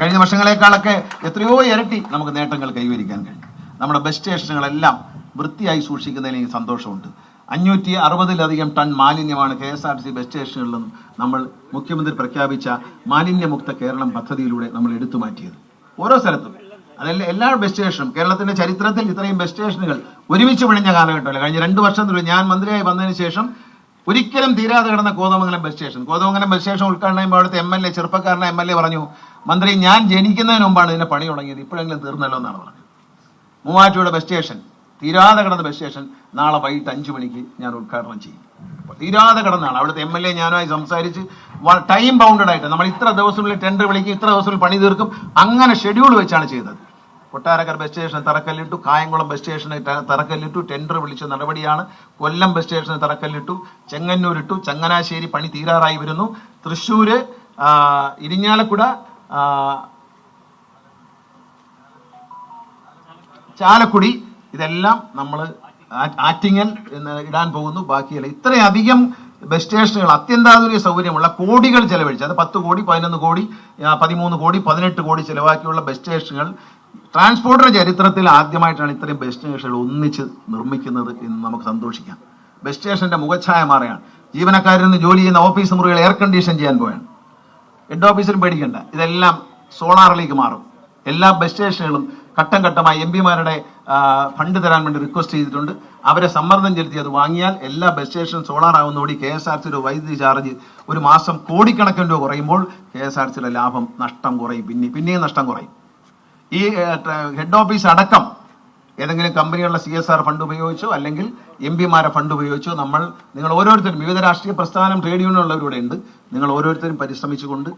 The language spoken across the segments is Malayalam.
കഴിഞ്ഞ വർഷങ്ങളെക്കാളൊക്കെ എത്രയോ ഇരട്ടി നമുക്ക് നേട്ടങ്ങൾ കൈവരിക്കാൻ കഴിഞ്ഞു. നമ്മുടെ ബസ് സ്റ്റേഷനുകളെല്ലാം വൃത്തിയായി സൂക്ഷിക്കുന്നതിൽ എനിക്ക് സന്തോഷമുണ്ട്. 560-ലധികം ടൺ മാലിന്യമാണ് KSRTC ബസ് സ്റ്റേഷനുകളിൽ നിന്നും നമ്മൾ മുഖ്യമന്ത്രി പ്രഖ്യാപിച്ച മാലിന്യമുക്ത കേരളം പദ്ധതിയിലൂടെ നമ്മൾ എടുത്തു മാറ്റിയത്. ഓരോ സ്ഥലത്തും അതല്ല എല്ലാ ബസ് സ്റ്റേഷനും കേരളത്തിന്റെ ചരിത്രത്തിൽ ഇത്രയും ബസ് സ്റ്റേഷനുകൾ ഒരുമിച്ച് പിണിഞ്ഞ കാലഘട്ടമല്ല. കഴിഞ്ഞ 2 വർഷത്തിനുള്ളിൽ ഞാൻ മന്ത്രിയായി വന്നതിന് ശേഷം ഒരിക്കലും തീരാതെ കിടന്ന കോതമംഗലം ബസ് സ്റ്റേഷൻ ഉദ്ഘാടനം ചെയ്യുമ്പോൾ അവിടുത്തെ MLA ചെറുപ്പക്കാരനെ MLA പറഞ്ഞു, മന്ത്രി ഞാൻ ജനിക്കുന്നതിന് മുമ്പാണ് ഇതിന്റെ പണി തുടങ്ങിയത്, ഇപ്പോഴെങ്കിലും തീർന്നല്ലോ എന്നാണ് പറഞ്ഞത്. മൂവാറ്റുപുഴ ബസ് സ്റ്റേഷൻ തീരാതെ കിടന്ന ബസ് സ്റ്റേഷൻ നാളെ വൈകിട്ട് 5 മണിക്ക് ഞാൻ ഉദ്ഘാടനം ചെയ്യും. തീരാതെ കിടന്നാണ് അവിടുത്തെ MLA ഞാനുമായി സംസാരിച്ച് ടൈം ബൗണ്ടഡ് ആയിട്ട് നമ്മൾ ഇത്ര ദിവസത്തിനുള്ളിൽ ടെൻഡർ വിളിക്കും, ഇത്ര ദിവസത്തിൽ പണി തീർക്കും, അങ്ങനെ ഷെഡ്യൂൾ വെച്ചാണ് ചെയ്തത്. കൊട്ടാരക്കര ബസ് സ്റ്റേഷൻ തറക്കല്ലിട്ടു, കായംകുളം ബസ് സ്റ്റേഷന് തറക്കല്ലിട്ടു, ടെൻഡർ വിളിച്ച നടപടിയാണ്. കൊല്ലം ബസ് സ്റ്റേഷന് തറക്കല്ലിട്ടു, ചെങ്ങന്നൂരിട്ടു, ചങ്ങനാശ്ശേരി പണി തീരാറായി വരുന്നു, തൃശ്ശൂര്, ഇരിഞ്ഞാലക്കുട, ചാലക്കുടി, ഇതെല്ലാം നമ്മൾ ആറ്റിങ്ങൽ ഇടാൻ പോകുന്നു. ബാക്കിയല്ല, ഇത്രയധികം ബസ് സ്റ്റേഷനുകൾ അത്യന്താധുനിക സൗകര്യമുള്ള കോടികൾ ചെലവഴിച്ച്, അത് 10 കോടി 11 കോടി 13 കോടി 18 കോടി ചെലവാക്കിയുള്ള ബസ് സ്റ്റേഷനുകൾ ട്രാൻസ്പോർട്ടർ ചരിത്രത്തിൽ ആദ്യമായിട്ടാണ് ഇത്രയും ബസ് സ്റ്റേഷനുകൾ ഒന്നിച്ച് നിർമ്മിക്കുന്നത് എന്ന് നമുക്ക് സന്തോഷിക്കാം. ബസ് സ്റ്റേഷന്റെ മുഖച്ഛായ മാറുകയാണ്. ജീവനക്കാരിൽ നിന്ന് ജോലി ചെയ്യുന്ന ഓഫീസ് മുറികൾ എയർ കണ്ടീഷൻ ചെയ്യാൻ പോയാണ്. ഹെഡ് ഓഫീസിലും പേടിക്കേണ്ട, ഇതെല്ലാം സോളാറിലേക്ക് മാറും. എല്ലാ ബസ് സ്റ്റേഷനുകളും ഘട്ടം ഘട്ടമായി MPമാരുടെ ഫണ്ട് തരാൻ വേണ്ടി റിക്വസ്റ്റ് ചെയ്തിട്ടുണ്ട്. അവരെ സമ്മർദ്ദം ചെലുത്തി അത് വാങ്ങിയാൽ എല്ലാ ബസ് സ്റ്റേഷനും സോളാർ ആവുന്നതോടെ KSRTCയുടെ വൈദ്യുതി ചാർജ് ഒരു മാസം കോടിക്കണക്കിന് രൂപ കുറയുമ്പോൾ KSRTCയുടെ ലാഭം നഷ്ടം കുറയും, പിന്നെയും നഷ്ടം കുറയും. ഈ ഹെഡ് ഓഫീസ് അടക്കം ഏതെങ്കിലും കമ്പനികളുടെ CSR ഫണ്ട് ഉപയോഗിച്ചോ അല്ലെങ്കിൽ MPമാരുടെ ഫണ്ട് ഉപയോഗിച്ചോ നിങ്ങൾ ഓരോരുത്തരും, വിവിധ രാഷ്ട്രീയ പ്രസ്ഥാനം ട്രേഡ് യൂണിയനുള്ളവരുടെ ഉണ്ട്, നിങ്ങൾ ഓരോരുത്തരും പരിശ്രമിച്ചുകൊണ്ട്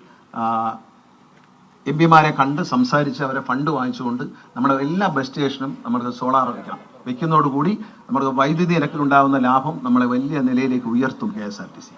MPമാരെ കണ്ട് സംസാരിച്ച് അവരെ ഫണ്ട് വാങ്ങിച്ചുകൊണ്ട് നമ്മുടെ എല്ലാ ബസ് സ്റ്റേഷനും നമുക്ക് സോളാർ വെക്കുന്നതോടുകൂടി നമുക്ക് വൈദ്യുതി നിരക്കിലുണ്ടാകുന്ന ലാഭം നമ്മളെ വലിയ നിലയിലേക്ക് ഉയർത്തും KSRTC.